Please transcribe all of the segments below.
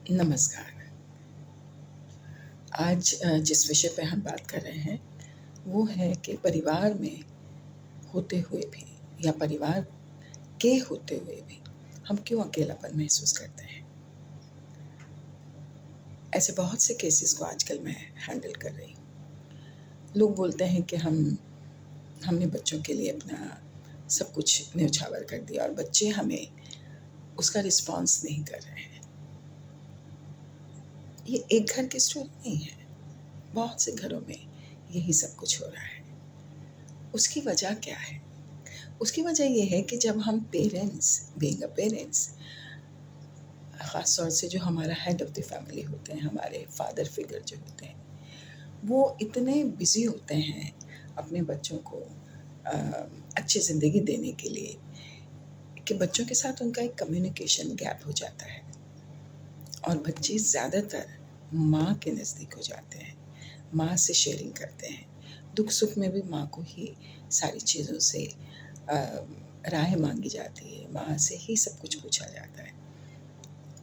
नमस्कार। आज जिस विषय पे हम बात कर रहे हैं, वो है कि परिवार में होते हुए भी या परिवार के होते हुए भी हम क्यों अकेलापन महसूस करते हैं। ऐसे बहुत से केसेस को आजकल मैं हैंडल कर रही हूँ। लोग बोलते हैं कि हमने बच्चों के लिए अपना सब कुछ न्यौछावर कर दिया और बच्चे हमें उसका रिस्पॉन्स नहीं कर रहे हैं। ये एक घर की स्टोरी नहीं है, बहुत से घरों में यही सब कुछ हो रहा है। उसकी वजह क्या है? उसकी वजह ये है कि जब हम पेरेंट्स, बीइंग अ पेरेंट्स, ख़ास तौर से जो हमारा हेड ऑफ़ द फैमिली होते हैं, हमारे फादर फिगर जो होते हैं, वो इतने बिज़ी होते हैं अपने बच्चों को अ, अच्छी ज़िंदगी देने के लिए कि बच्चों के साथ उनका एक कम्युनिकेशन गैप हो जाता है और बच्चे ज़्यादातर माँ के नज़दीक हो जाते हैं, माँ से शेयरिंग करते हैं। दुख-सुख में भी माँ को ही सारी चीज़ों से अ, राय माँगी जाती है, माँ से ही सब कुछ पूछा जाता है।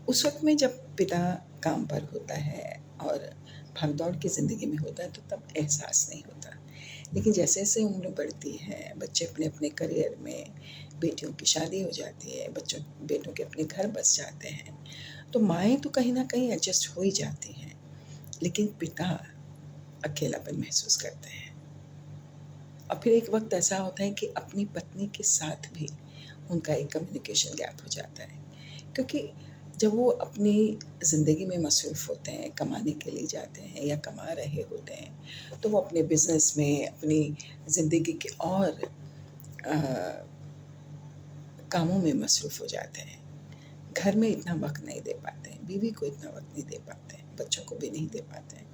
उस वक़्त में जब पिता काम पर होता है और भाग-दौड़ की ज़िंदगी में होता है तो तब एहसास नहीं होता। लेकिन जैसे-जैसे उम्र बढ़ती है, बच्चे अपने-अपने करियर में, बेटियों की शादी हो जाती है, बेटों के अपने घर बस जाते हैं, तो माएँ तो कहीं न कहीं एडजस्ट हो ही जाती हैं, लेकिन पिता अकेलापन महसूस करते हैं। और फिर एक वक़्त ऐसा होता है कि अपनी पत्नी के साथ भी उनका एक कम्युनिकेशन गैप हो जाता है। क्योंकि जब वो अपनी ज़िंदगी में मसरूफ़ होते हैं, कमाने के लिए जाते हैं या कमा रहे होते हैं, तो वो अपने बिज़नेस में, अपनी ज़िंदगी के और अ, कामों में मसरूफ़ हो जाते हैं। घर में इतना वक़्त नहीं दे पाते हैं, बीवी को इतना वक़्त नहीं दे पाते हैं, बच्चों को भी नहीं दे पाते हैं।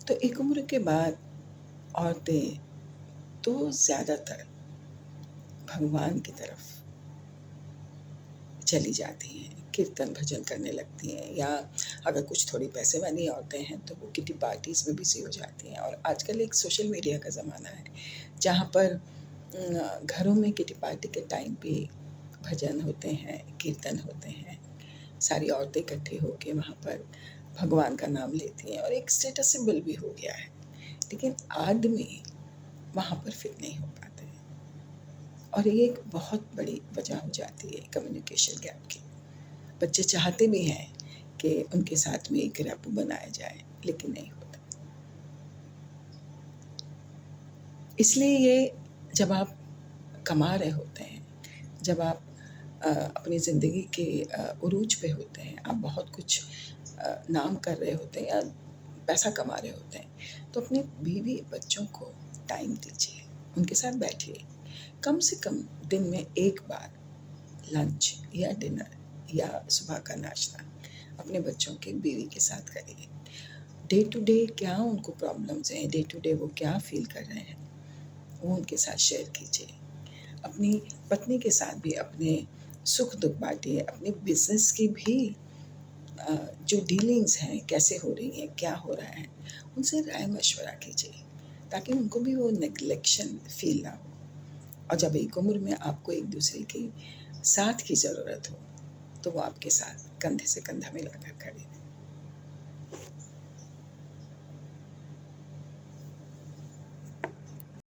तो एक उम्र के बाद औरतें तो ज़्यादातर भगवान की तरफ चली जाती हैं, कीर्तन भजन करने लगती हैं या अगर कुछ थोड़ी पैसे वाली औरतें हैं तो वो किटी पार्टीज़ में बिज़ी हो जाती हैं। और आजकल एक सोशल मीडिया का ज़माना है, जहाँ पर घरों में किटी पार्टी के टाइम पे भजन होते हैं, कीर्तन होते हैं, सारी औरतें इकट्ठी होके वहाँ पर भगवान का नाम लेती हैं और एक स्टेटस सिंबल भी हो गया है। लेकिन आदमी वहाँ पर फिट नहीं हो पाते हैं और ये एक बहुत बड़ी वजह हो जाती है कम्युनिकेशन गैप की। बच्चे चाहते भी हैं कि उनके साथ में एक रैपो बनाया जाए, लेकिन नहीं होता। इसलिए ये जब आप कमा रहे होते हैं, जब आप अपनी ज़िंदगी के उरूज पे होते हैं, आप बहुत कुछ नाम कर रहे होते हैं या पैसा कमा रहे होते हैं, तो अपने बीवी, बच्चों को टाइम दीजिए, उनके साथ बैठिए। कम से कम दिन में 1 बार लंच या डिनर या सुबह का नाश्ता अपने बच्चों के, बीवी के साथ करिए। डे टू डे क्या उनको प्रॉब्लम्स हैं, डे टू डे वो क्या फ़ील कर रहे हैं, वो उनके साथ शेयर कीजिए। अपनी पत्नी के साथ भी अपने सुख-दुःख बाँटिए, अपने बिज़नेस की भी जो डीलिंग्स हैं, कैसे हो रही हैं, क्या हो रहा है, उनसे राय-मशवरा कीजिए, ताकि उनको भी वो नेग्लेक्शन फ़ील ना हो। और जब एक उम्र में आपको एक-दूसरे के साथ की ज़रूरत हो, तो वो आपके साथ कंधे से कंधा मिलाकर खड़े रहें।